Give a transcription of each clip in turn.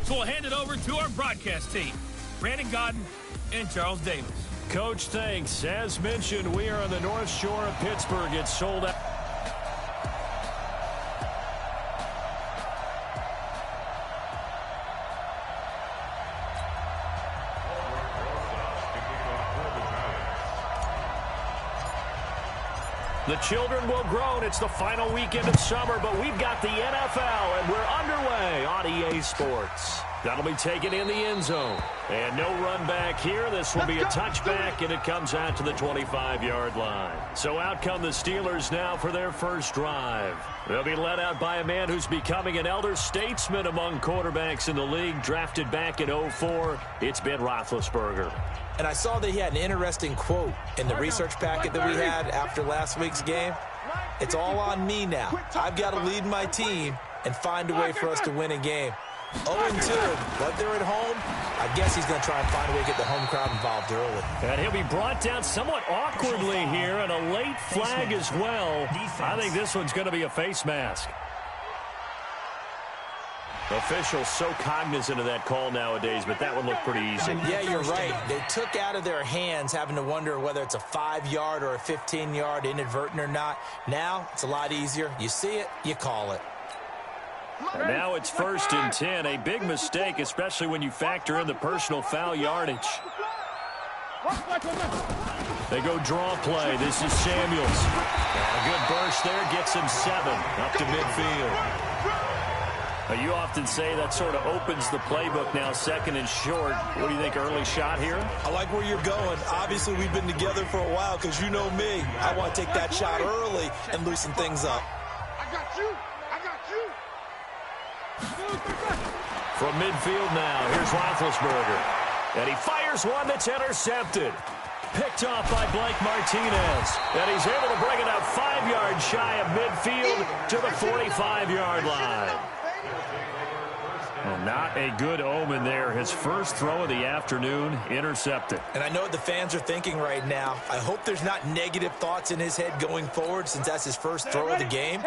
So we'll hand it over to our broadcast team, Brandon Godden and Charles Davis. Coach, thanks. As mentioned, we are on the North Shore of Pittsburgh. It's sold out. The children will groan. It's the final weekend of summer, but we've got the NFL, and we're underway on EA Sports. That'll be taken in the end zone. And no run back here. This will be a touchback, and it comes out to the 25-yard line. So out come the Steelers now for their first drive. They'll be led out by a man who's becoming an elder statesman among quarterbacks in the league, drafted back in 2004. It's Ben Roethlisberger. And I saw that he had an interesting quote in the research packet that we had after last week's game. It's all on me now. I've got to lead my team and find a way for us to win a game. 0-2, but they're at home. I guess he's going to try and find a way to get the home crowd involved early. And he'll be brought down somewhat awkwardly here, and a late flag as well. I think this one's going to be a face mask. Officials so cognizant of that call nowadays, but that one looked pretty easy. Yeah, you're right. They took out of their hands having to wonder whether it's a 5-yard or a 15-yard, inadvertent or not. Now, it's a lot easier. You see it, you call it. And now it's 1st and 10. A big mistake, especially when you factor in the personal foul yardage. They go draw play. This is Samuels. And a good burst there gets him 7 up to midfield. You often say that sort of opens the playbook now, 2nd and short. What do you think, early shot here? I like where you're going. Obviously, we've been together for a while because you know me. I want to take that shot early and loosen things up. I got you. I got you. From midfield now, here's Roethlisberger. And he fires one that's intercepted. Picked off by Blake Martinez. And he's able to bring it up 5 yards shy of midfield to the 45-yard line. Well, not a good omen there. His first throw of the afternoon, intercepted. And I know what the fans are thinking right now. I hope there's not negative thoughts in his head going forward since that's his first throw of the game.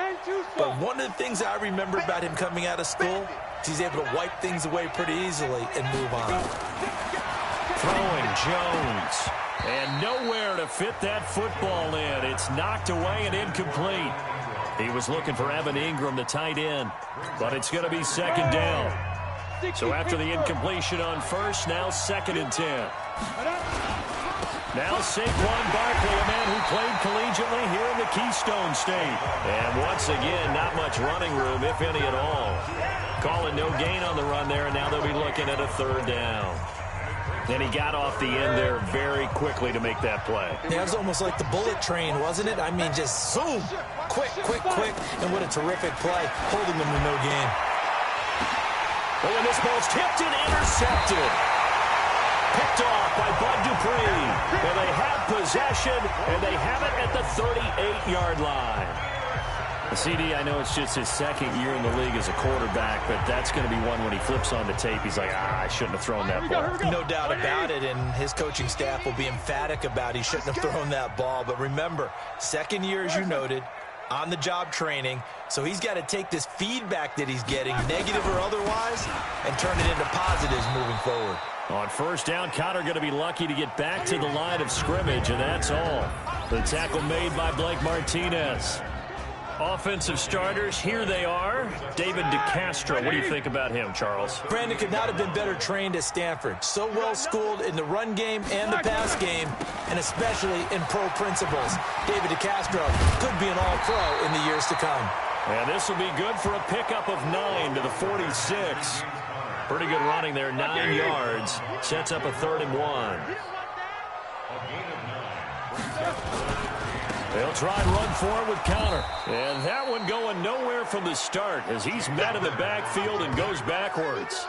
But one of the things I remember about him coming out of school is he's able to wipe things away pretty easily and move on. Throwing Jones. And nowhere to fit that football in. It's knocked away and incomplete. He was looking for Evan Ingram, the tight end. But it's going to be 2nd down. So after the incompletion on first, now 2nd and 10. Now Saquon Barkley, a man who played collegiately here in the Keystone State. And once again, not much running room, if any at all. Calling no gain on the run there, and now they'll be looking at a 3rd down. And he got off the end there very quickly to make that play. Yeah, it was almost like the bullet train, wasn't it? I mean, just zoom. Quick, quick, quick. And what a terrific play, holding them to no gain. Oh, and this ball's tipped and intercepted. Picked off by Bud Dupree. And they have possession, and they have it at the 38-yard line. CD, I know it's just his 2nd year in the league as a quarterback, but that's going to be one when he flips on the tape. He's like, I shouldn't have thrown that ball. No doubt about it, and his coaching staff will be emphatic about he shouldn't have thrown that ball. But remember, 2nd year, as you noted, on-the-job training, so he's got to take this feedback that he's getting, negative or otherwise, and turn it into positives moving forward. On 1st down, Connor going to be lucky to get back to the line of scrimmage, and that's all. The tackle made by Blake Martinez. Offensive starters, here they are. David DeCastro, what do you think about him, Charles? Brandon could not have been better trained at Stanford. So well schooled in the run game and the pass game, and especially in pro principles. David DeCastro could be an all-pro in the years to come. And this will be good for a pickup of 9 to the 46. Pretty good running there, 9 yards. Sets up a 3rd and 1. They'll try and run for it with Connor. And that one going nowhere from the start as he's met in the backfield and goes backwards.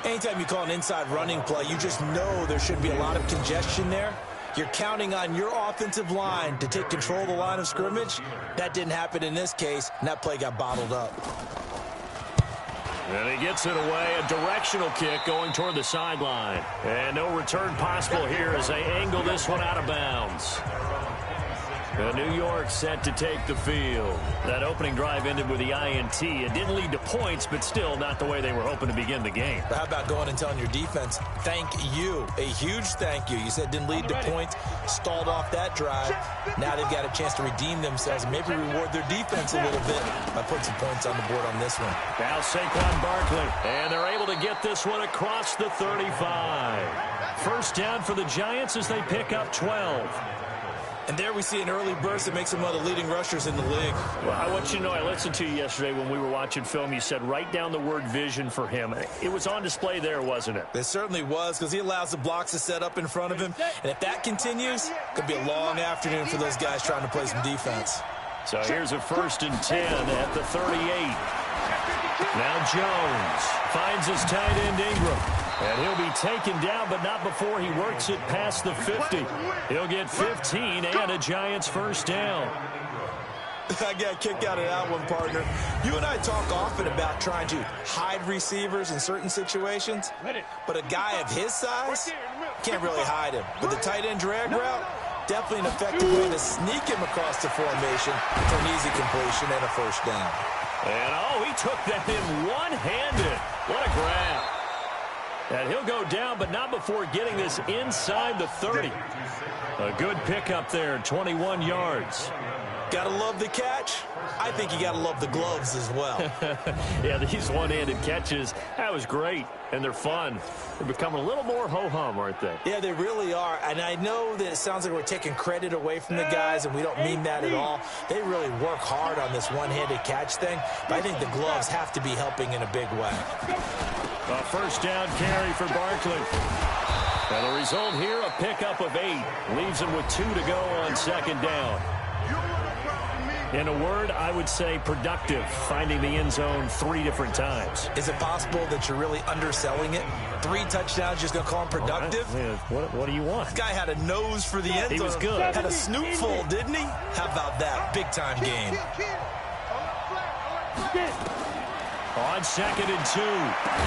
Anytime you call an inside running play, you just know there should be a lot of congestion there. You're counting on your offensive line to take control of the line of scrimmage. That didn't happen in this case, and that play got bottled up. And he gets it away, a directional kick going toward the sideline. And no return possible here as they angle this one out of bounds. New York set to take the field. That opening drive ended with the INT. It didn't lead to points, but still not the way they were hoping to begin the game. But how about going and telling your defense, thank you, a huge thank you. You said it didn't lead to points, stalled off that drive. Now they've got a chance to redeem themselves and maybe reward their defense a little bit by putting some points on the board on this one. Now Saquon Barkley, and they're able to get this one across the 35. First down for the Giants as they pick up 12. And there we see an early burst that makes him one of the leading rushers in the league. Well, I want you to know, I listened to you yesterday when we were watching film. You said write down the word vision for him. It was on display there, wasn't it? It certainly was, because he allows the blocks to set up in front of him. And if that continues, it could be a long afternoon for those guys trying to play some defense. So here's a 1st and 10 at the 38. Now Jones finds his tight end Ingram. And he'll be taken down, but not before he works it past the 50. He'll get 15 and a Giants first down. I got kicked out of that one, partner. You and I talk often about trying to hide receivers in certain situations, but a guy of his size can't really hide him. But the tight end drag route, definitely an effective way to sneak him across the formation for an easy completion and a first down. And, oh, he took that in one-handed. What a grab. And he'll go down, but not before getting this inside the 30. A good pickup there, 21 yards. Gotta love the catch. I think you gotta love the gloves as well. Yeah, these one-handed catches, that was great, and they're fun. They're becoming a little more ho-hum, aren't they? Yeah, they really are, and I know that it sounds like we're taking credit away from the guys, and we don't mean that at all. They really work hard on this one-handed catch thing, but I think the gloves have to be helping in a big way. A first down carry for Barkley. And the result here, a pickup of 8. Leaves him with 2 to go on second down. In a word, I would say productive, finding the end zone 3 different times. Is it possible that you're really underselling it? 3 touchdowns, just going to call him productive? Right. What do you want? This guy had a nose for the end zone. He was good. Had a snootful, didn't he? How about that? Big-time game. On 2nd and 2,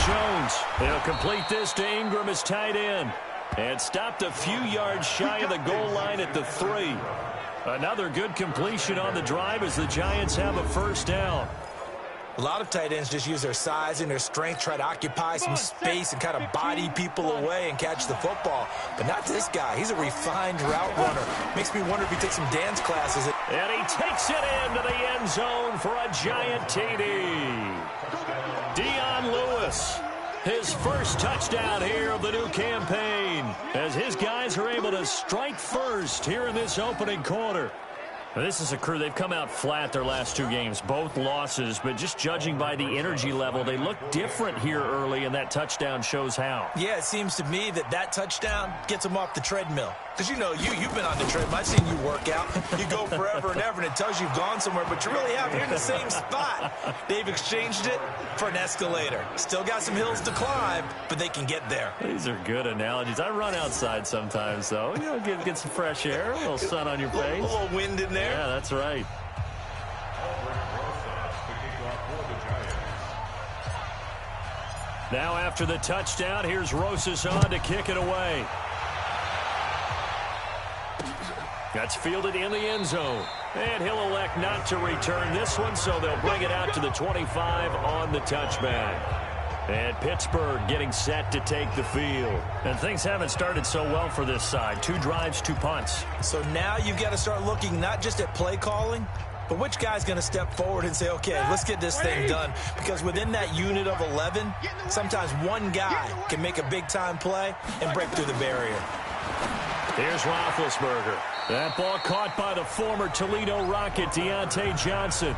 Jones. He'll complete this to Ingram as tight end. And stopped a few yards shy of the goal line at the 3. Another good completion on the drive as the Giants have a first down. A lot of tight ends just use their size and their strength, try to occupy some space and kind of body people away and catch the football. But not this guy. He's a refined route runner. Makes me wonder if he takes some dance classes. And he takes it into the end zone for a Giant TD. Dion Lewis, his first touchdown here of the new campaign, as his guys are able to strike first here in this opening quarter. Now, this is a crew, they've come out flat their last 2 games, both losses, but just judging by the energy level, they look different here early, and that touchdown shows how. Yeah, it seems to me that touchdown gets them off the treadmill. Because you know, you've been on the treadmill. I've seen you work out. You go forever and ever, and it tells you you've gone somewhere, but you really haven't. You're in the same spot. They've exchanged it for an escalator. Still got some hills to climb, but they can get there. These are good analogies. I run outside sometimes, though. You know, get some fresh air, a little sun on your face. A little wind in there. Yeah, that's right. Now after the touchdown, here's Rosas on to kick it away. That's fielded in the end zone. And he'll elect not to return this one, so they'll bring it out to the 25 on the touchback. And Pittsburgh getting set to take the field. And things haven't started so well for this side. 2 drives, 2 punts. So now you've got to start looking not just at play calling, but which guy's going to step forward and say, okay, let's get this thing done. Because within that unit of 11, sometimes one guy can make a big-time play and break through the barrier. Here's Roethlisberger. That ball caught by the former Toledo Rocket, Deontay Johnson.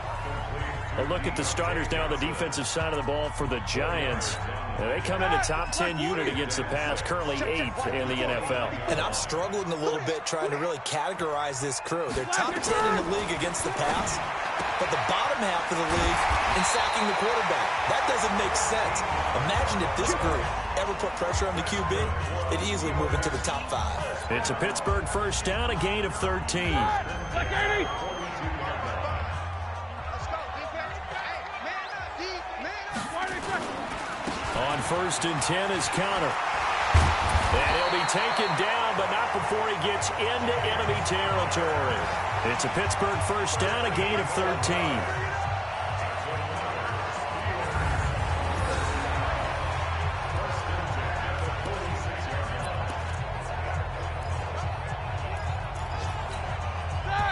A look at the starters now on the defensive side of the ball for the Giants. They come into top 10 unit against the pass, currently 8th in the NFL. And I'm struggling a little bit trying to really categorize this crew. They're top 10 in the league against the pass, but the bottom half of the league in sacking the quarterback. That doesn't make sense. Imagine if this group ever put pressure on the QB, they'd easily move into the top 5. It's a Pittsburgh first down, a gain of 13. On 1st and 10 is Counter. And he'll be taken down, but not before he gets into enemy territory. It's a Pittsburgh first down, a gain of 13.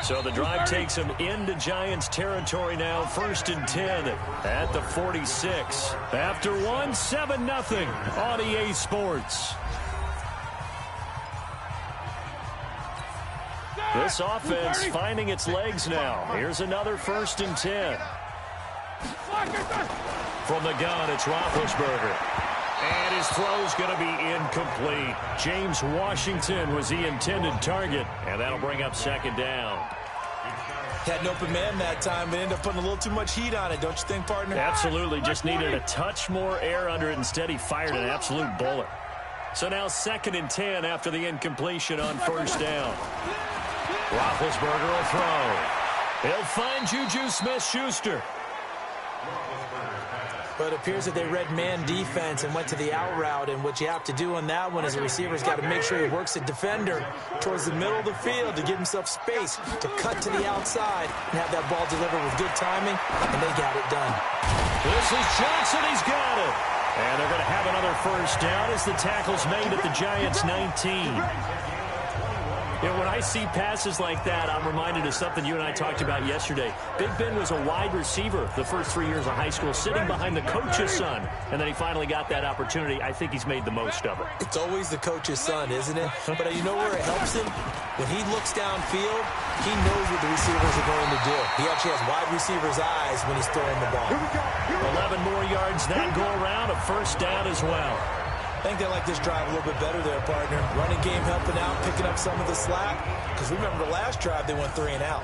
So the drive takes him into Giants territory now, 1st and 10 at the 46. After one, 7-0 on EA Sports. This offense finding its legs now. Here's another 1st and 10. From the gun, it's Roethlisberger. And his throw's going to be incomplete. James Washington was the intended target, and that'll bring up 2nd down. Had an open man that time, but ended up putting a little too much heat on it, don't you think, partner? Absolutely. Just needed a touch more air under it. Instead, he fired an absolute bullet. So now 2nd and 10 after the incompletion on 1st down. Roethlisberger will throw. He'll find Juju Smith-Schuster. But it appears that they read man defense and went to the out route, and what you have to do on that one is the receiver's got to make sure he works the defender towards the middle of the field to give himself space to cut to the outside and have that ball delivered with good timing, and they got it done. This is Johnson. He's got it. And they're going to have another 1st down as the tackle's made at the Giants' 19. You know, when I see passes like that, I'm reminded of something you and I talked about yesterday. Big Ben was a wide receiver the first 3 years of high school, sitting behind the coach's son, and then he finally got that opportunity. I think he's made the most of it. It's always the coach's son, isn't it? But you know where it helps him? When he looks downfield, he knows what the receivers are going to do. He actually has wide receivers' eyes when he's throwing the ball. 11 more yards that go around, a 1st down as well. I think they like this drive a little bit better there, partner. Running game helping out, picking up some of the slack. Because remember the last drive, they went 3 and out.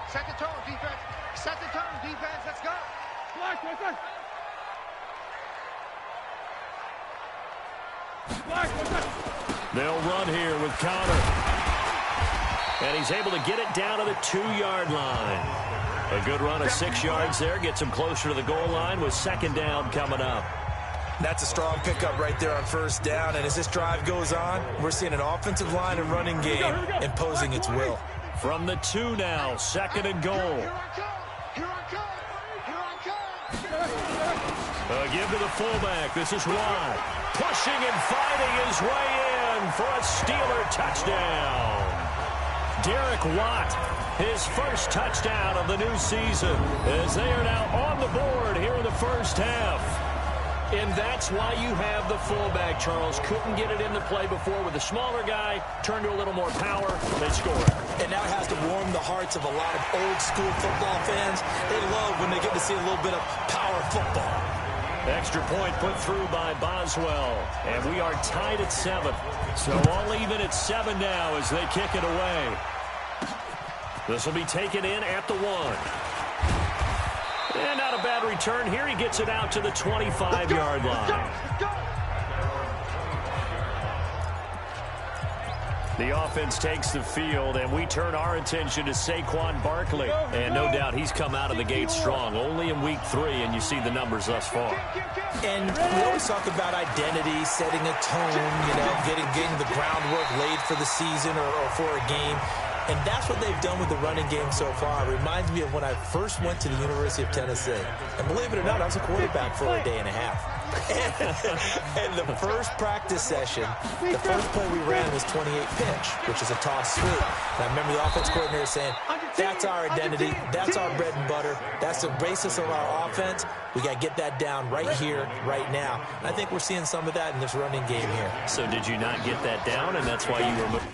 Set the tone, defense. Set the tone, defense. Let's go. They'll run here with Connor. And he's able to get it down to the 2-yard line. A good run of 6 yards there. Gets him closer to the goal line with 2nd down coming up. That's a strong pickup right there on 1st down. And as this drive goes on, we're seeing an offensive line and running game imposing its will. From the 2 now, 2nd and goal. Here I come. Here I come. Here I come. Give to the fullback. This is Watt. Pushing and fighting his way in for a Steeler touchdown. Derek Watt, his first touchdown of the new season, as they are now on the board here in the 1st half. And that's why you have the fullback, Charles. Couldn't get it into play before with a smaller guy. Turned to a little more power. They scored. And now it has to warm the hearts of a lot of old-school football fans. They love when they get to see a little bit of power football. Extra point put through by Boswell. And we are tied at 7. So all even at 7 now as they kick it away. This will be taken in at the 1. And not a bad return here. He gets it out to the 25-yard line. The offense takes the field, and we turn our attention to Saquon Barkley. And no doubt he's come out of the gate strong, only in week 3, and you see the numbers thus far. And we always talk about identity, setting a tone, you know, getting the groundwork laid for the season or for a game. And that's what they've done with the running game so far. It reminds me of when I first went to the University of Tennessee. And believe it or not, I was a quarterback for a day and a half. And the first practice session, the first play we ran was 28 pitch, which is a toss sweep. And I remember the offense coordinator saying, that's our identity, that's our bread and butter, that's the basis of our offense. We got to get that down right here, right now. And I think we're seeing some of that in this running game here. So did you not get that down, and that's why you were moving?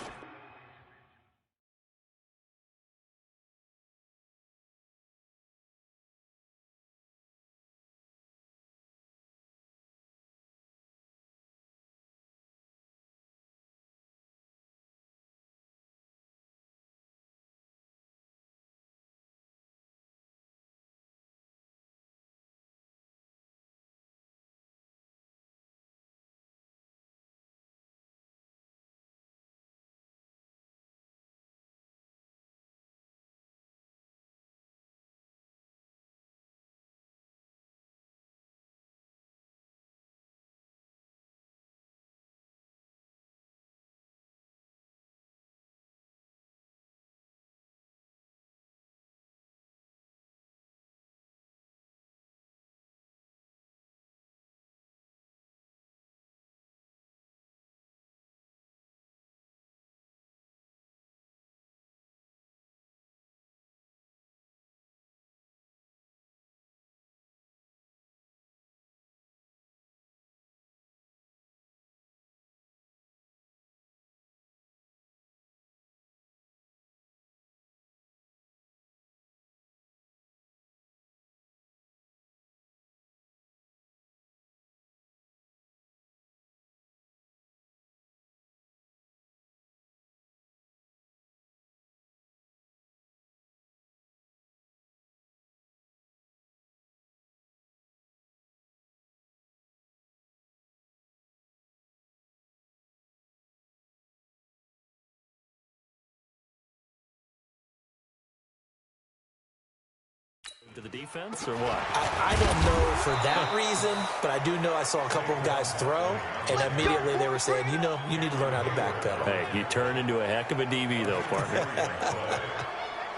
To the defense or what? I don't know for that reason, but I do know I saw a couple of guys throw, and immediately they were saying, you know, you need to learn how to backpedal. Hey, you turn into a heck of a DB, though, partner.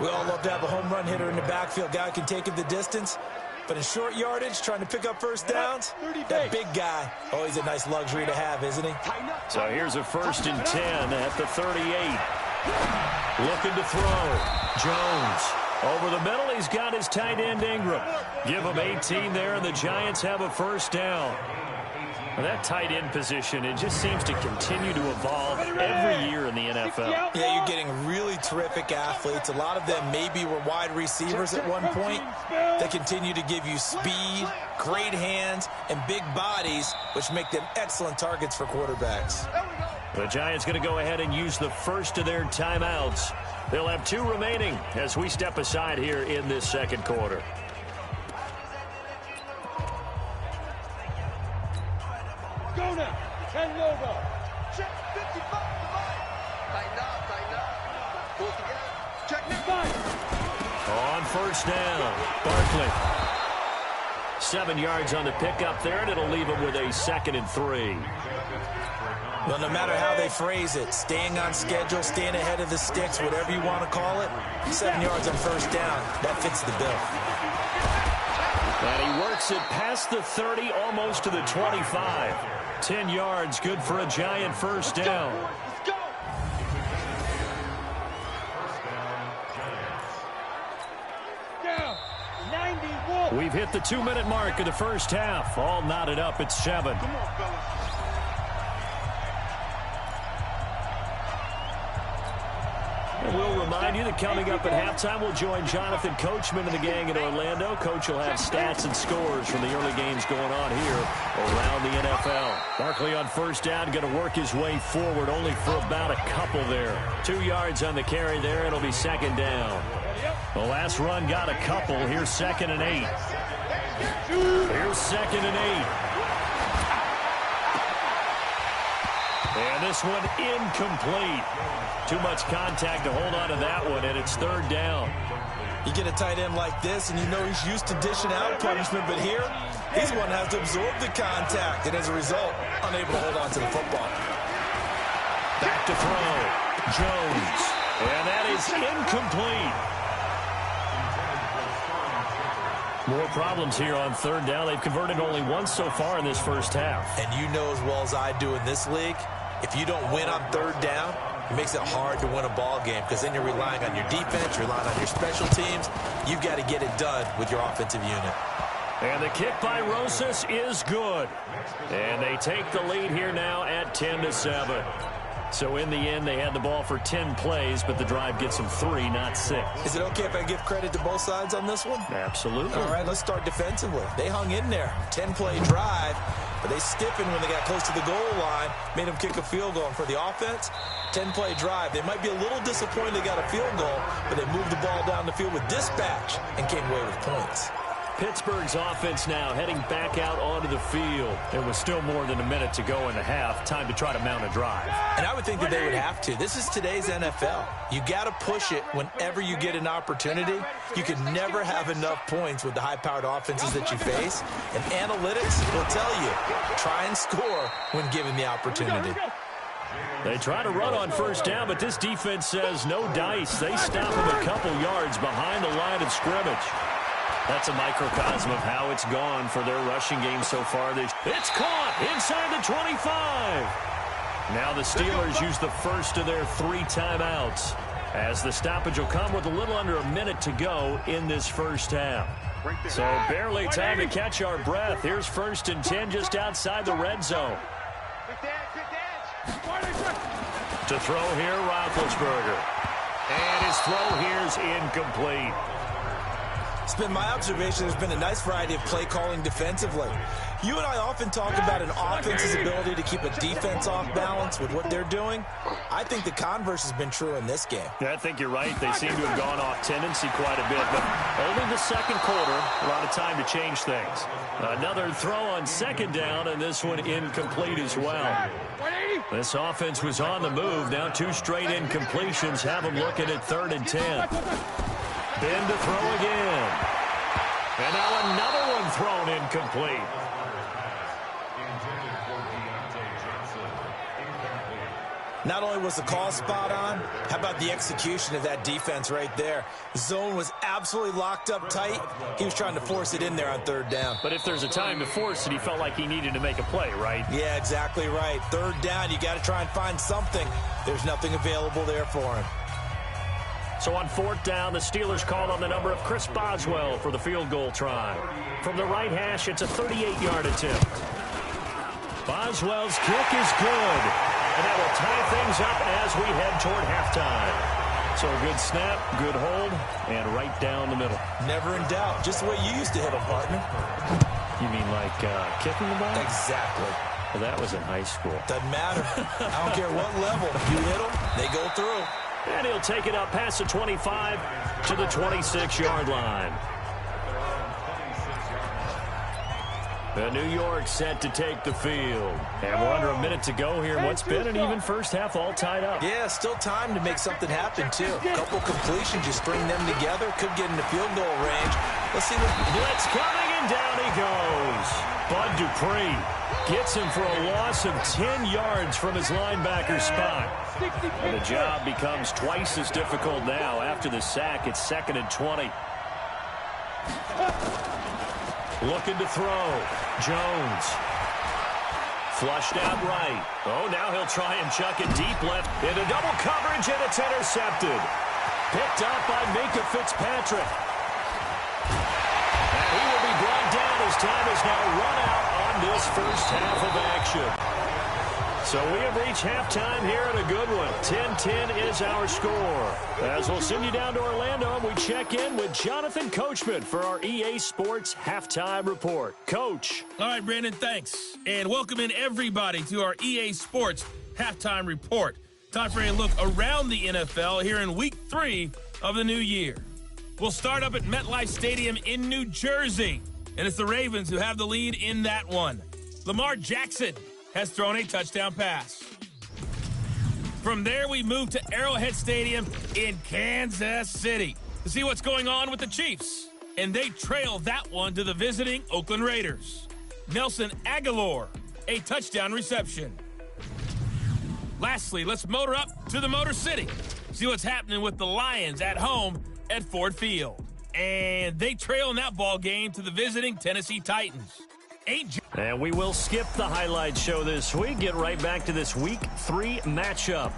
We all love to have a home run hitter in the backfield, guy who can take it the distance. But in short yardage, trying to pick up first downs, that big guy, always a nice luxury to have, isn't he? So here's a 1st and 10 at the 38. Looking to throw. Jones. Over the middle, he's got his tight end, Ingram. Give him 18 there, and the Giants have a first down. Well, that tight end position, it just seems to continue to evolve every year in the NFL. Yeah, you're getting really terrific athletes. A lot of them maybe were wide receivers at one point. They continue to give you speed, great hands, and big bodies, which make them excellent targets for quarterbacks. The Giants going to go ahead and use the first of their timeouts. They'll have 2 remaining as we step aside here in this second quarter. Go now. 10 over. Check 55. Tighten up. Pull together. Check next 5. On first down, Barkley. 7 yards on the pickup there, and it'll leave him with a 2nd and 3. Well, no matter how they phrase it, staying on schedule, staying ahead of the sticks, whatever you want to call it, 7 yards on first down, that fits the bill. And he works it past the 30, almost to the 25. 10 yards, good for a Giant first down. Let's go. Down. 91. We've hit the 2-minute mark of the first half. All knotted up at 7. Come on, fellas. And we'll remind you that coming up at halftime, we'll join Jonathan Coachman and the gang in Orlando. Coach will have stats and scores from the early games going on here around the NFL. Barkley on first down, going to work his way forward, only for about a couple there. 2 yards on the carry there. It'll be 2nd down. The last run got a couple. Here's 2nd and 8. Here's 2nd and 8. And this one incomplete. Too much contact to hold on to that one, and it's 3rd down. You get a tight end like this, and you know he's used to dishing out punishment, but here, he's the one that has to absorb the contact, and as a result, unable to hold on to the football. Back to throw. Jones. And that is incomplete. More problems here on 3rd down. They've converted only once so far in this first half. And you know as well as I do in this league, if you don't win on 3rd down, it makes it hard to win a ball game because then you're relying on your defense, you're relying on your special teams. You've got to get it done with your offensive unit. And the kick by Rosas is good. And they take the lead here now at 10-7. So in the end, they had the ball for 10 plays, but the drive gets them 3, not 6. Is it okay if I give credit to both sides on this one? Absolutely. All right, let's start defensively. They hung in there. 10-play drive, but they stiffened when they got close to the goal line, made them kick a field goal. And for the offense, 10-play drive. They might be a little disappointed they got a field goal, but they moved the ball down the field with dispatch and came away with points. Pittsburgh's offense now heading back out onto the field. There was still more than a minute to go in the half. Time to try to mount a drive. And I would think that they would have to. This is today's NFL. You got to push it whenever you get an opportunity. You can never have enough points with the high-powered offenses that you face. And analytics will tell you, try and score when given the opportunity. They try to run on first down, but this defense says no dice. They stop him a couple yards behind the line of scrimmage. That's a microcosm of how it's gone for their rushing game so far. It's caught inside the 25. Now the Steelers use the first of their 3 timeouts, as the stoppage will come with a little under a minute to go in this first half. So barely time to catch our breath. Here's 1st and 10 just outside the red zone. To throw here, Roethlisberger. And his throw here's incomplete. It's been my observation there's been a nice variety of play calling defensively. You and I often talk about an offense's ability to keep a defense off balance with what they're doing. I think the converse has been true in this game. Yeah, I think you're right. They seem to have gone off tendency quite a bit, but only the second quarter, a lot of time to change things. Another throw on 2nd down, and this one incomplete as well. This offense was on the move. Now 2 straight incompletions have them looking at 3rd and 10. Then to throw again. And now another one thrown incomplete. Not only was the call spot on, how about the execution of that defense right there? The zone was absolutely locked up tight. He was trying to force it in there on third down. But if there's a time to force it, he felt like he needed to make a play, right? Yeah, exactly right. Third down, you got to try and find something. There's nothing available there for him. So on fourth down, the Steelers call on the number of Chris Boswell for the field goal try. From the right hash, it's a 38-yard attempt. Boswell's kick is good. And that will tie things up as we head toward halftime. So a good snap, good hold, and right down the middle. Never in doubt. Just the way you used to hit them, partner. You mean like kicking the ball? Exactly. Well, that was in high school. Doesn't matter. I don't care what level. You hit them, they go through. And he'll take it up past the 25 to the 26-yard line. The New York set to take the field. And we're under a minute to go here. What's been an even first half all tied up. Yeah, still time to make something happen, too. A couple completions, you string them together, could get in the field goal range. Let's see what... Blitz coming, and down he goes. Bud Dupree gets him for a loss of 10 yards from his linebacker spot. And the job becomes twice as difficult now. After the sack, it's 2nd and 20. Looking to throw. Jones. Flushed out right. Oh, now he'll try and chuck it deep left. Into double coverage, and it's intercepted. Picked up by Minka Fitzpatrick. And he will be brought down as time is now run out on this first half of action. So we have reached halftime here in a good one. 10-10 is our score. As we'll send you down to Orlando, we check in with Jonathan Coachman for our EA Sports Halftime Report. Coach. All right, Brandon, thanks. And welcome in everybody to our EA Sports Halftime Report. Time for a look around the NFL here in Week 3 of the new year. We'll start up at MetLife Stadium in New Jersey. And it's the Ravens who have the lead in that one. Lamar Jackson has thrown a touchdown pass. From there, we move to Arrowhead Stadium in Kansas City to see what's going on with the Chiefs. And they trail that one to the visiting Oakland Raiders. Nelson Aguilar, a touchdown reception. Lastly, let's motor up to the Motor City. See what's happening with the Lions at home at Ford Field. And they trail in that ball game to the visiting Tennessee Titans. And we will skip the highlight show this week. Get right back to this Week 3 matchup.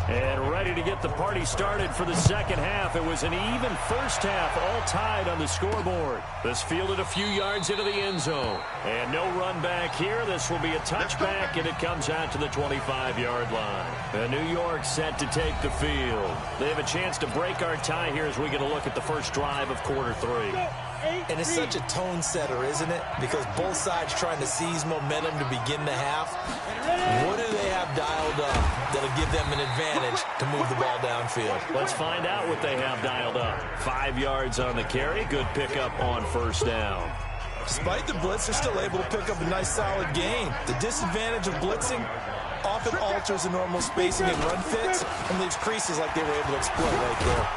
And ready to get the party started for the second half. It was an even first half, all tied on the scoreboard. This fielded a few yards into the end zone. And no run back here. This will be a touchback, and it comes out to the 25-yard line. The New York set to take the field. They have a chance to break our tie here as we get a look at the first drive of quarter 3. And it's such a tone setter, isn't it? Because both sides trying to seize momentum to begin the half. What do they have dialed up that'll give them an advantage to move the ball downfield? Let's find out what they have dialed up. 5 yards on the carry. Good pickup on first down. Despite the blitz, they're still able to pick up a nice solid gain. The disadvantage of blitzing often alters the normal spacing and run fits and leaves creases like they were able to exploit right there.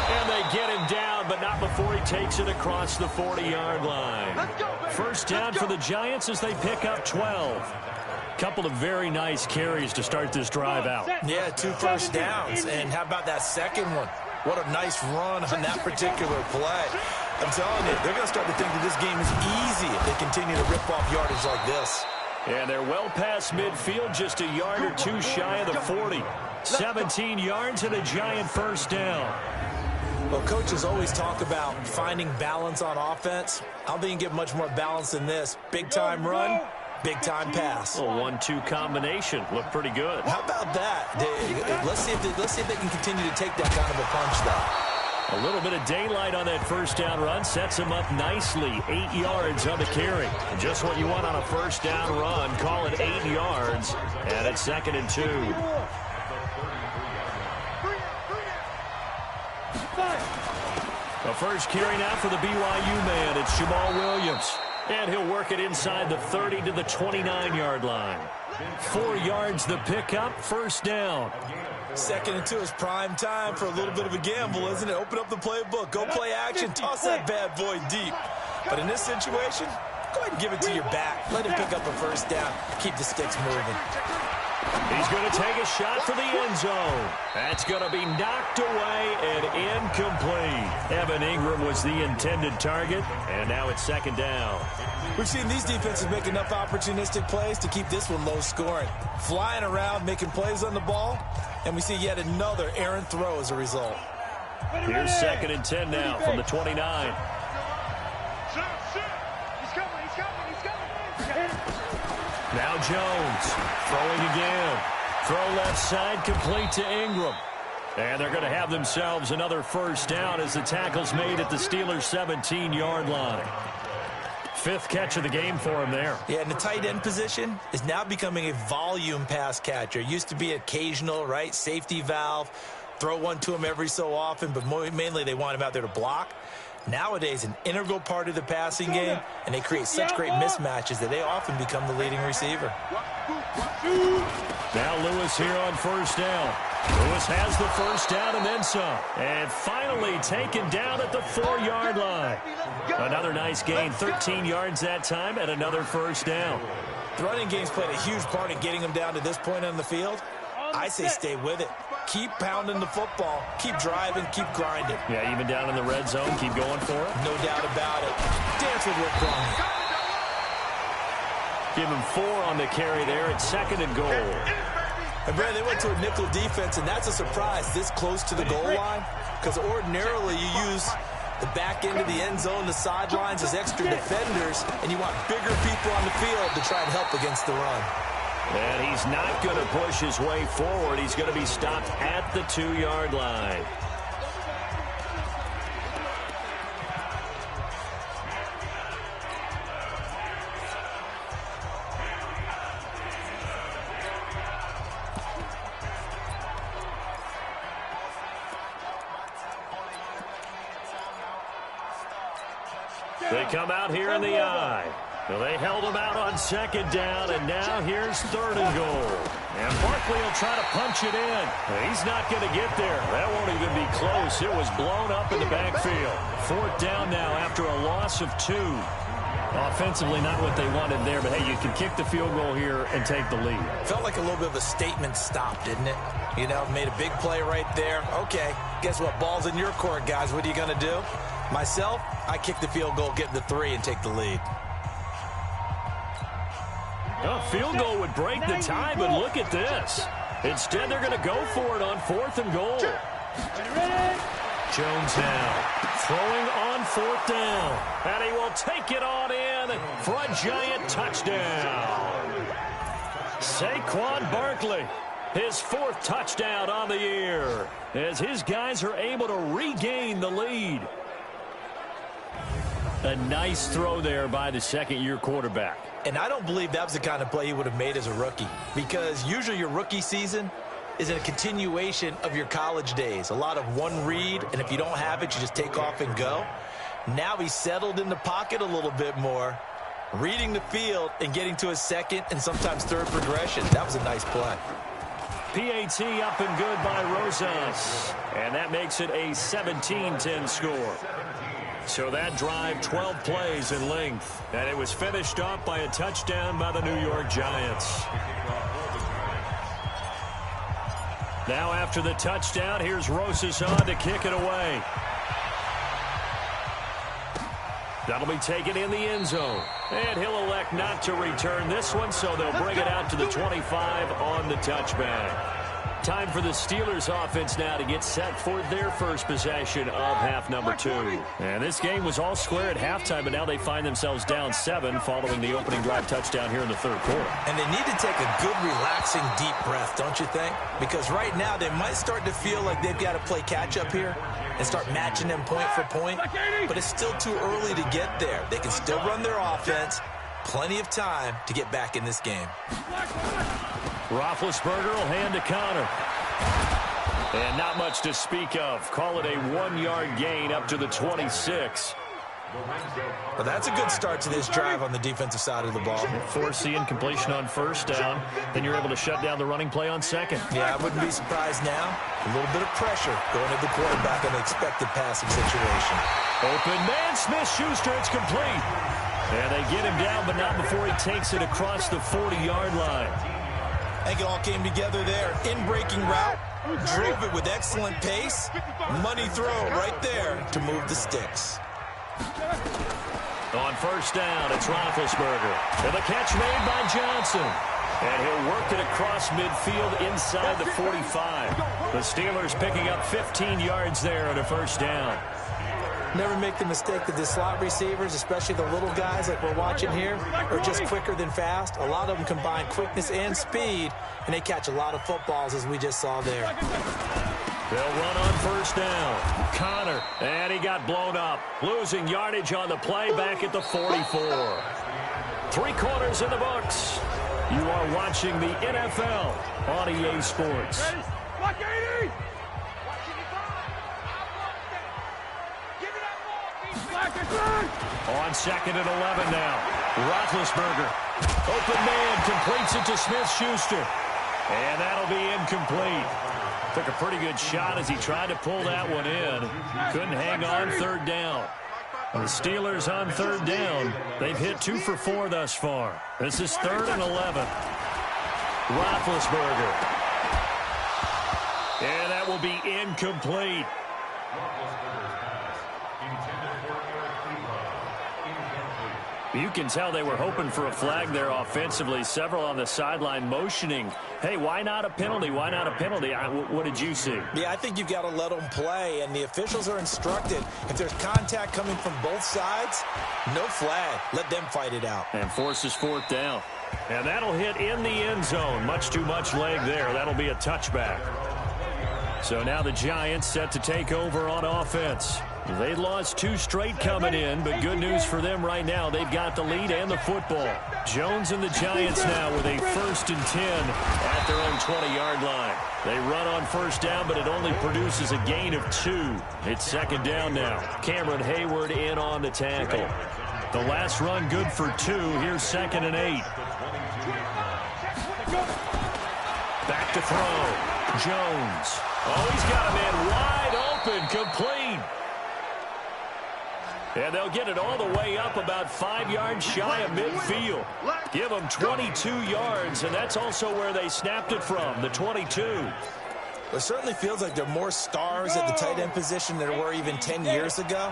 And they get him down, but not before he takes it across the 40-yard line. First down for the Giants as they pick up 12. Couple of very nice carries to start this drive out. Yeah, 2 first downs. And how about that second one? What a nice run on that particular play. I'm telling you, they're going to start to think that this game is easy if they continue to rip off yardage like this. And they're well past midfield, just a yard or two shy of the 40. 17 yards and a Giant first down. Well, coaches always talk about finding balance on offense. I don't think you can get much more balance than this. Big-time run, big-time pass. A 1-2 combination. Looked pretty good. How about that? Let's see if they can continue to take that kind of a punch, though. A little bit of daylight on that first down run sets him up nicely. 8 yards on the carry. Just what you want on a first down run. Call it 8 yards. And it's 2nd and 2. The first carry now for the BYU man. It's Jamal Williams. And he'll work it inside the 30 to the 29-yard line. 4 yards the pickup, first down. 2nd and 2 is prime time for a little bit of a gamble, isn't it? Open up the playbook, go play action, toss that bad boy deep. But in this situation, go ahead and give it to your back. Let him pick up a first down. Keep the sticks moving. He's going to take a shot for the end zone. That's going to be knocked away and incomplete. Evan Ingram was the intended target, and now it's 2nd down. We've seen these defenses make enough opportunistic plays to keep this one low scoring. Flying around, making plays on the ball, and we see yet another errant throw as a result. Here's 2nd and 10 now from the 29. Now Jones throwing again. Throw left side complete to Ingram. And they're going to have themselves another first down as the tackle's made at the Steelers' 17-yard line. 5th catch of the game for him there. Yeah, and the tight end position is now becoming a volume pass catcher. Used to be occasional, right? Safety valve. Throw one to him every so often, but mainly they want him out there to block. Nowadays, an integral part of the passing game, and they create such great mismatches that they often become the leading receiver. Now Lewis here on first down. Lewis has the first down and then some. And finally taken down at the 4-yard line. Another nice gain, 13 yards that time, and another first down. The running game's played a huge part in getting them down to this point on the field. I say stay with it. Keep pounding the football. Keep driving. Keep grinding. Yeah, even down in the red zone, keep going for it. No doubt about it. Dance with Rick Brown. Give him 4 on the carry there at 2nd and goal. And, Brad, they went to a nickel defense, and that's a surprise this close to the goal line, because ordinarily you use the back end of the end zone, the sidelines as extra defenders, and you want bigger people on the field to try and help against the run. And he's not going to push his way forward. He's going to be stopped at the 2-yard line. They come out here in the eye. Well, they held him out on 2nd down, and now here's 3rd and goal. And Barkley will try to punch it in. He's not going to get there. That won't even be close. It was blown up in the backfield. 4th down now after a loss of 2. Offensively, not what they wanted there, but, hey, you can kick the field goal here and take the lead. Felt like a little bit of a statement stop, didn't it? You know, made a big play right there. Okay, guess what? Ball's in your court, guys. What are you going to do? Myself, I kick the field goal, get the 3, and take the lead. A field goal would break the tie, but look at this. Instead, they're going to go for it on 4th and goal. Jones now throwing on 4th down. And he will take it on in for a giant touchdown. Saquon Barkley, his 4th touchdown on the year, as his guys are able to regain the lead. A nice throw there by the 2nd-year quarterback. And I don't believe that was the kind of play he would have made as a rookie, because usually your rookie season is a continuation of your college days. A lot of one read, and if you don't have it, you just take off and go. Now he's settled in the pocket a little bit more, reading the field and getting to his 2nd and sometimes 3rd progression. That was a nice play. PAT up and good by Rosas, and that makes it a 17-10 score. So that drive, 12 plays in length, and it was finished off by a touchdown by the New York Giants. Now after the touchdown, here's Rosas on to kick it away. That'll be taken in the end zone, and he'll elect not to return this one, so they'll bring it out to the 25 on the touchback. Time for the Steelers offense now to get set for their first possession of half number 2. And this game was all square at halftime, but now they find themselves down 7 following the opening drive touchdown here in the 3rd quarter. And they need to take a good, relaxing, deep breath, don't you think? Because right now they might start to feel like they've got to play catch-up here and start matching them point for point, but it's still too early to get there. They can still run their offense. Plenty of time to get back in this game. Roethlisberger will hand to Connor. And not much to speak of. Call it a 1-yard gain up to the 26. But that's a good start to this drive on the defensive side of the ball. Force the incompletion on first down. Then you're able to shut down the running play on second. Yeah, I wouldn't be surprised now. A little bit of pressure going at the quarterback in an expected passing situation. Open man, Smith-Schuster, it's complete. And they get him down, but not before he takes it across the 40-yard line. I think it all came together there. In-breaking route, drove it with excellent pace. Money throw right there to move the sticks. On first down, it's Roethlisberger. And the catch made by Johnson. And he'll work it across midfield inside the 45. The Steelers picking up 15 yards there on a first down. Never make the mistake that the slot receivers, especially the little guys like we're watching here, are just quicker than fast. A lot of them combine quickness and speed, and they catch a lot of footballs, as we just saw there. They'll run on first down. Connor, and he got blown up. Losing yardage on the play back at the 44. 3 quarters in the books. You are watching the NFL on EA Sports. On second and 11 now. Roethlisberger. Open man, completes it to Smith-Schuster. And that'll be incomplete. Took a pretty good shot as he tried to pull that one in. Couldn't hang on third down. The Steelers on third down. They've hit 2 for 4 thus far. This is 3rd and 11. Roethlisberger. And that will be incomplete. You can tell they were hoping for a flag there offensively. Several on the sideline motioning, hey, why not a penalty? Why not a penalty? What did you see? Yeah, I think you've got to let them play, and the officials are instructed. If there's contact coming from both sides, no flag. Let them fight it out. And forces 4th down. And that'll hit in the end zone. Much too much leg there. That'll be a touchback. So now the Giants set to take over on offense. They lost 2 straight coming in, but good news for them right now. They've got the lead and the football. Jones and the Giants now with a 1st and 10 at their own 20-yard line. They run on first down, but it only produces a gain of 2. It's 2nd down now. Cameron Hayward in on the tackle. The last run good for 2. Here's 2nd and 8. Back to throw. Jones. Oh, he's got a man wide open, complete. And they'll get it all the way up about 5 yards shy of midfield. Give them 22 yards, and that's also where they snapped it from, the 22. It certainly feels like there are more stars at the tight end position than there were even 10 years ago.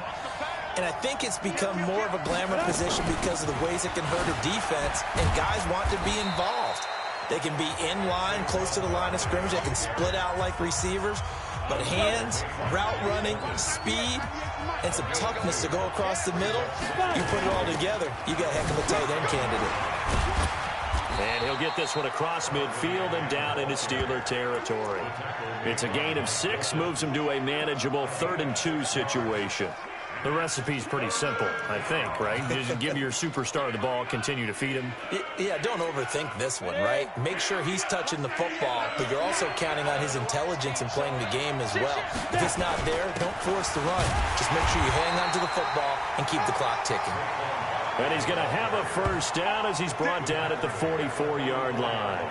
And I think it's become more of a glamour position because of the ways it can hurt a defense, and guys want to be involved. They can be in line, close to the line of scrimmage. They can split out like receivers. But hands, route running, speed, and some toughness to go across the middle, you put it all together, you got a heck of a tight end candidate. And he'll get this one across midfield and down into Steeler territory. It's a gain of 6, moves him to a manageable 3rd and 2 situation. The recipe's pretty simple, I think, right? You just give your superstar the ball, continue to feed him. Yeah, don't overthink this one, right? Make sure he's touching the football, but you're also counting on his intelligence in playing the game as well. If it's not there, don't force the run. Just make sure you hang on to the football and keep the clock ticking. And he's going to have a first down as he's brought down at the 44-yard line.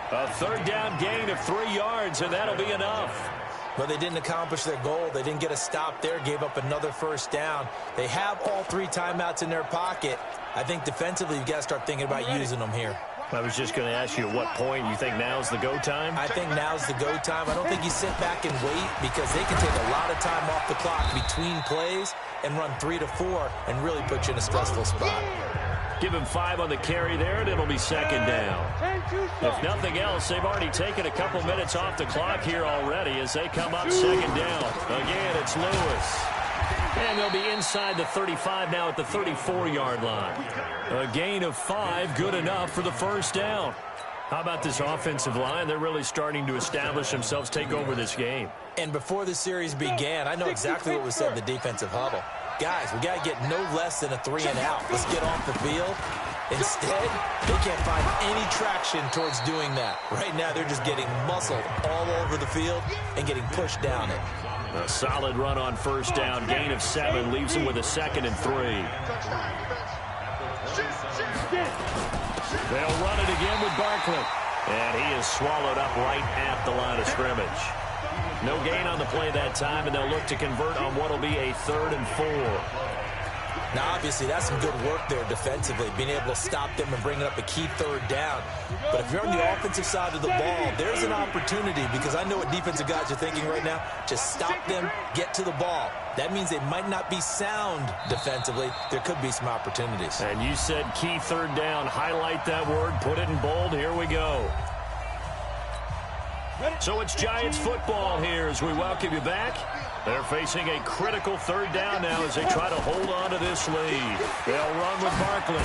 A 3rd down gain of 3 yards, and that'll be enough. But they didn't accomplish their goal. They didn't get a stop there, gave up another first down. They have all 3 timeouts in their pocket. I think defensively you've got to start thinking about using them here. I was just going to ask you at what point you think now's the go time? I think now's the go time. I don't think you sit back and wait because they can take a lot of time off the clock between plays and run 3 to 4 and really put you in a stressful spot. Give him 5 on the carry there, and it'll be 2nd down. If nothing else, they've already taken a couple minutes off the clock here already as they come up 2nd down. Again, it's Lewis. And they'll be inside the 35 now at the 34-yard line. A gain of 5, good enough for the first down. How about this offensive line? They're really starting to establish themselves, take over this game. And before the series began, I know exactly what was said in the defensive huddle. Guys, we got to get no less than a 3 and out. Let's get off the field. Instead, they can't find any traction towards doing that. Right now, they're just getting muscled all over the field and getting pushed down it. A solid run on first down. Gain of 7 leaves him with a 2nd and 3. They'll run it again with Barkley. And he is swallowed up right at the line of scrimmage. No gain on the play that time, and they'll look to convert on what will be a 3rd and 4. Now, obviously, that's some good work there defensively, being able to stop them and bringing up a key 3rd down. But if you're on the offensive side of the ball, there's an opportunity, because I know what defensive guys are thinking right now. Just stop them, get to the ball. That means they might not be sound defensively. There could be some opportunities. And you said key 3rd down. Highlight that word. Put it in bold. Here we go. So it's Giants football here as we welcome you back. They're facing a critical 3rd down now as they try to hold on to this lead. They'll run with Barkley.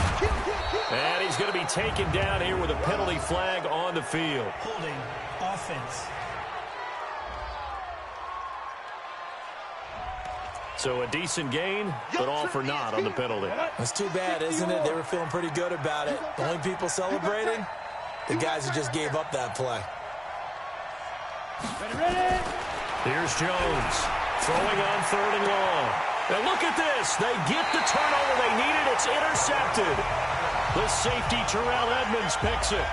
And he's going to be taken down here with a penalty flag on the field. Holding offense. So a decent gain, but all for naught on the penalty. It's too bad, isn't it? They were feeling pretty good about it. The only people celebrating, the guys who just gave up that play. Here's Jones. Throwing on 3rd and long. And look at this. They get the turnover they needed. It's intercepted. The safety, Terrell Edmonds, picks it.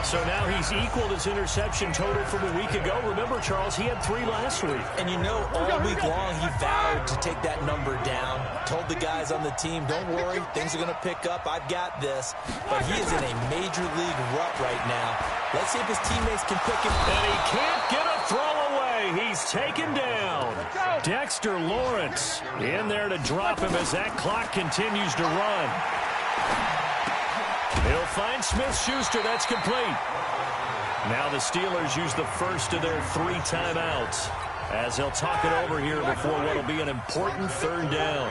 So now he's equaled his interception total from a week ago. Remember, Charles, he had 3 last week. And you know, all week long he vowed to take that number down. Told the guys on the team, don't worry, things are going to pick up. I've got this. But he is in a major league rut right now. Let's see if his teammates can pick him. And he can't get a throw away. He's taken down. Dexter Lawrence in there to drop him as that clock continues to run. He'll find Smith-Schuster. That's complete. Now the Steelers use the first of their 3 timeouts as they'll talk it over here before what will be an important 3rd down.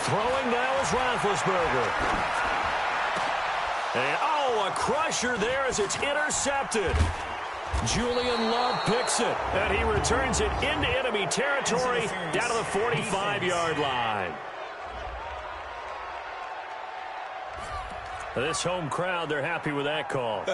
Throwing now is Roethlisberger. And, a crusher there as it's intercepted. Julian Love picks it, and he returns it into enemy territory down to the 45-yard line. This home crowd, they're happy with that call.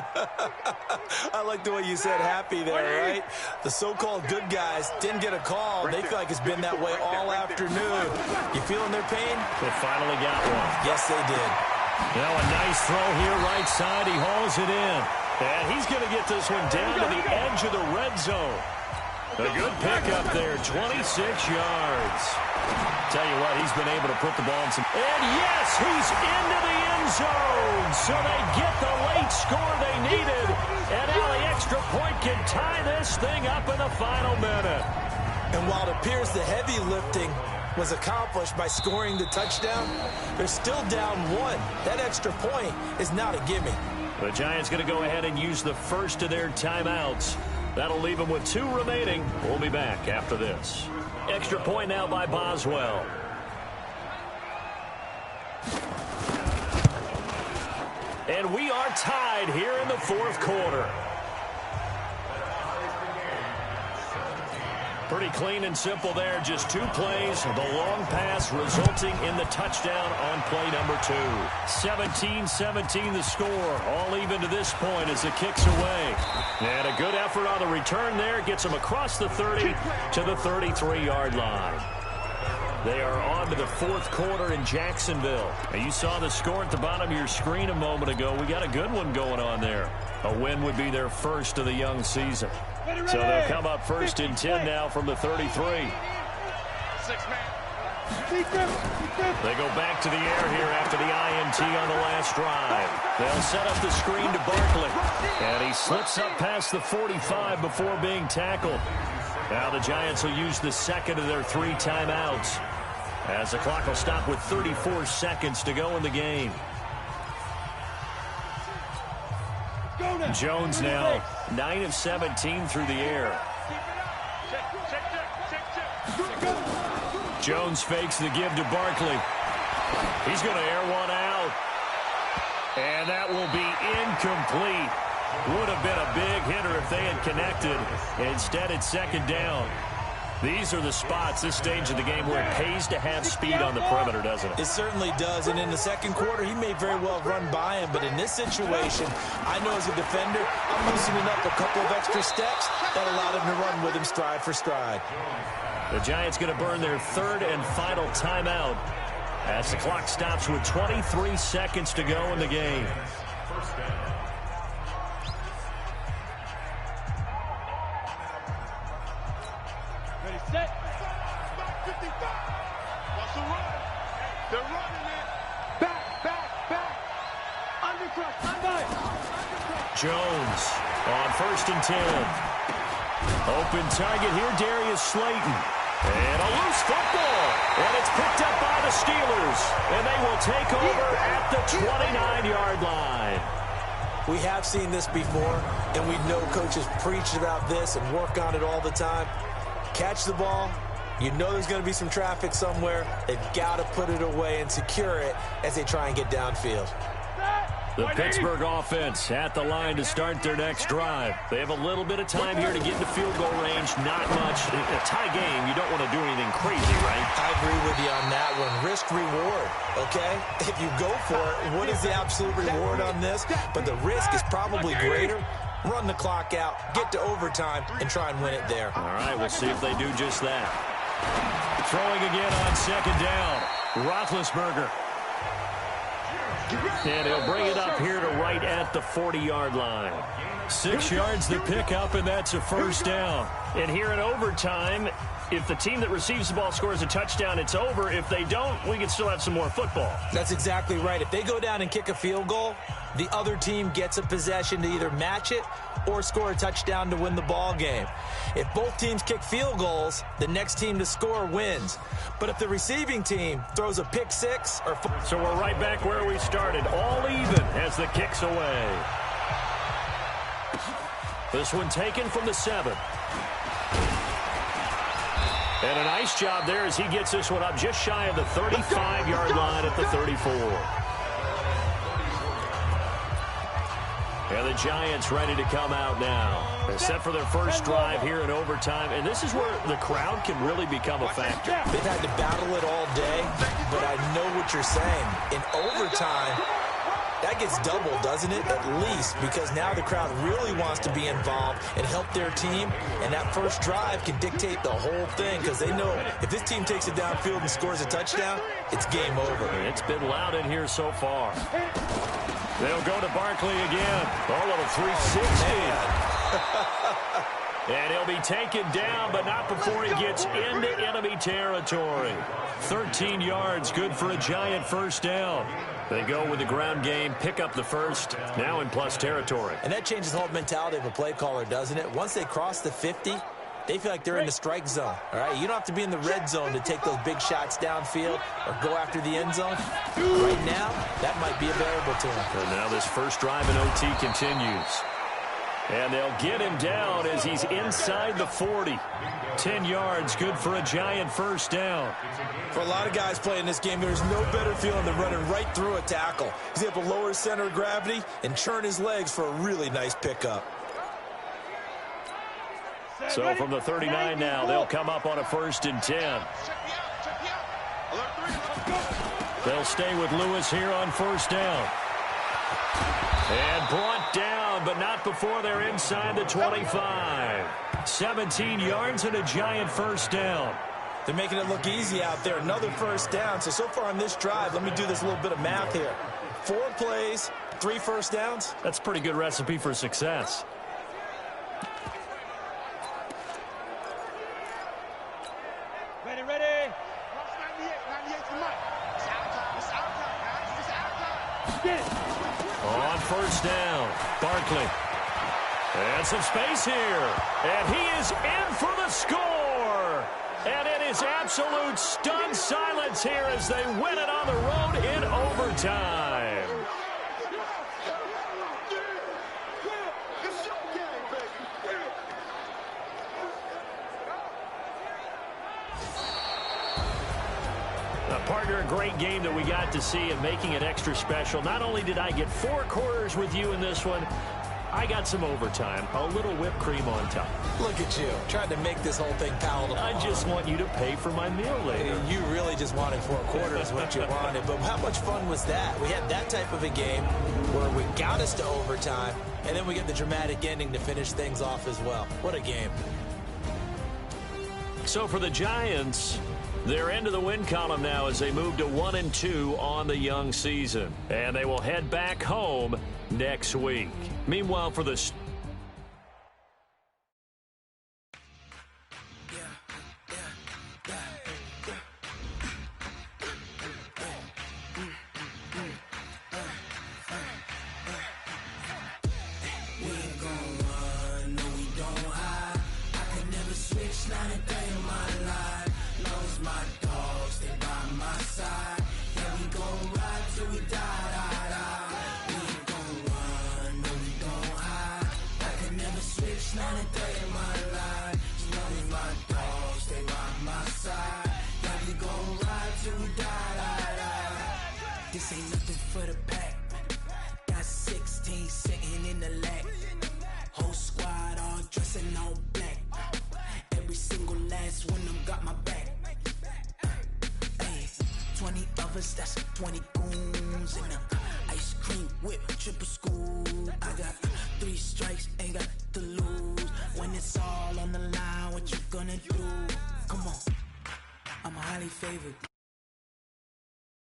I like the way you said happy there, right? The so-called good guys didn't get a call. They feel like it's been that way all afternoon. You feeling their pain? They finally got one. Yes, they did. Now a nice throw here right side. He hauls it in. And he's going to get this one down to the edge of the red zone. A good pickup there, 26 yards. Tell you what, he's been able to put the ball in some... And yes, he's into the end zone. So they get the late score they needed. And now the extra point can tie this thing up in the final minute. And while it appears the heavy lifting was accomplished by scoring the touchdown, they're still down 1. That extra point is not a gimme. The Giants going to go ahead and use the first of their timeouts. That'll leave them with 2 remaining. We'll be back after this. Extra point now by Boswell. And we are tied here in the 4th quarter. Pretty clean and simple there. Just 2 plays. The long pass resulting in the touchdown on play number 2. 17-17 the score. All even to this point as it kicks away. And a good effort on the return there. Gets him across the 30 to the 33-yard line. They are on to the 4th quarter in Jacksonville. And you saw the score at the bottom of your screen a moment ago. We got a good one going on there. A win would be their first of the young season. So they'll come up 1st and 10 now from the 33. They go back to the air here after the INT on the last drive. They'll set up the screen to Barkley. And he slips up past the 45 before being tackled. Now the Giants will use the 2nd of their 3 timeouts as the clock will stop with 34 seconds to go in the game. Jones now 9 of 17 through the air. Jones fakes the give to Barkley. He's going to air one out. And that will be incomplete. Would have been a big hitter if they had connected. Instead, it's 2nd down. These are the spots, this stage of the game, where it pays to have speed on the perimeter, doesn't it? It certainly does, and in the second quarter, he may very well run by him, but in this situation, I know as a defender, I'm loosening up a couple of extra steps that allowed him to run with him stride for stride. The Giants going to burn their third and final timeout as the clock stops with 23 seconds to go in the game. Ready, set. Back 55. What's the run? They're running it. Back. Undercut. Jones on 1st and 10. Open target here, Darius Slayton. And a loose football. And it's picked up by the Steelers. And they will take over at the 29-yard line. We have seen this before, and we know coaches preach about this and work on it all the time. Catch the ball. You know there's going to be some traffic somewhere. They've got to put it away and secure it as they try and get downfield. The Pittsburgh offense at the line to start their next drive. They have a little bit of time here to get into field goal range. Not much. In a tie game, you don't want to do anything crazy, right? I agree with you on that one. Risk-reward, okay? If you go for it, what is the absolute reward on this? But the risk is probably greater. Run the clock out, get to overtime, and try and win it there. All right, we'll see if they do just that. Throwing again on second down. Roethlisberger. And he'll bring it up here to right at the 40-yard line. 6 yards the pickup, and that's a first down. And here in overtime, if the team that receives the ball scores a touchdown, it's over. If they don't, we can still have some more football. That's exactly right. If they go down and kick a field goal, the other team gets a possession to either match it or score a touchdown to win the ball game. If both teams kick field goals, the next team to score wins. But if the receiving team throws a pick six or... So we're right back where we started, all even as the kick's away. This one taken from the 7. And a nice job there as he gets this one up just shy of the 35-yard line at the 34. And the Giants ready to come out now. They're set for their first drive here in overtime. And this is where the crowd can really become a factor. They've had to battle it all day, but I know what you're saying. In overtime, that gets doubled, doesn't it? At least, because now the crowd really wants to be involved and help their team. And that first drive can dictate the whole thing because they know if this team takes it downfield and scores a touchdown, it's game over. It's been loud in here so far. They'll go to Barkley again. A little 360. And he'll be taken down, but not before he gets into enemy territory. 13 yards, good for a Giant first down. They go with the ground game, pick up the first, now in plus territory. And that changes the whole mentality of a play caller, doesn't it? Once they cross the 50, they feel like they're in the strike zone, all right? You don't have to be in the red zone to take those big shots downfield or go after the end zone. Right now, that might be a variable to them. And now this first drive in OT continues. And they'll get him down as he's inside the 40. 10 yards, good for a Giant first down. For a lot of guys playing this game, there's no better feeling than running right through a tackle. He's able to lower his center of gravity and churn his legs for a really nice pickup. So from the 39 now, they'll come up on a 1st and 10. They'll stay with Lewis here on 1st down. And brought down, but not before they're inside the 25. 17 yards and a Giant first down. They're making it look easy out there. Another first down. So far on this drive, let me do this little bit of math here. 4 plays, 3 first downs. That's a pretty good recipe for success. Ready. 98 to Mike. It's our time, guys. It's our time. Get it. On 1st down, Barkley. And some space here. And he is in for the score. And it is absolute stunned silence here as they win it on the road in overtime. Partner, a great game that we got to see and making it extra special. Not only did I get 4 quarters with you in this one, I got some overtime, a little whipped cream on top. Look at you, trying to make this whole thing palatable. I just want you to pay for my meal later. You really just wanted 4 quarters what you wanted, but how much fun was that? We had that type of a game where we got us to overtime, and then we get the dramatic ending to finish things off as well. What a game. So for the Giants, they're into the win column now as they move to 1-2 on the young season. And they will head back home next week. Meanwhile, for the... This ain't nothing for the pack. Got 16 sitting in the lap. Whole squad all dressing all black. Every single last one of them got my back. Hey, 20 of us, that's 20 goons. And ice cream whip, triple scoop. I got 3 strikes, ain't got to lose. When it's all on the line, what you gonna do? Come on, I'm highly favored.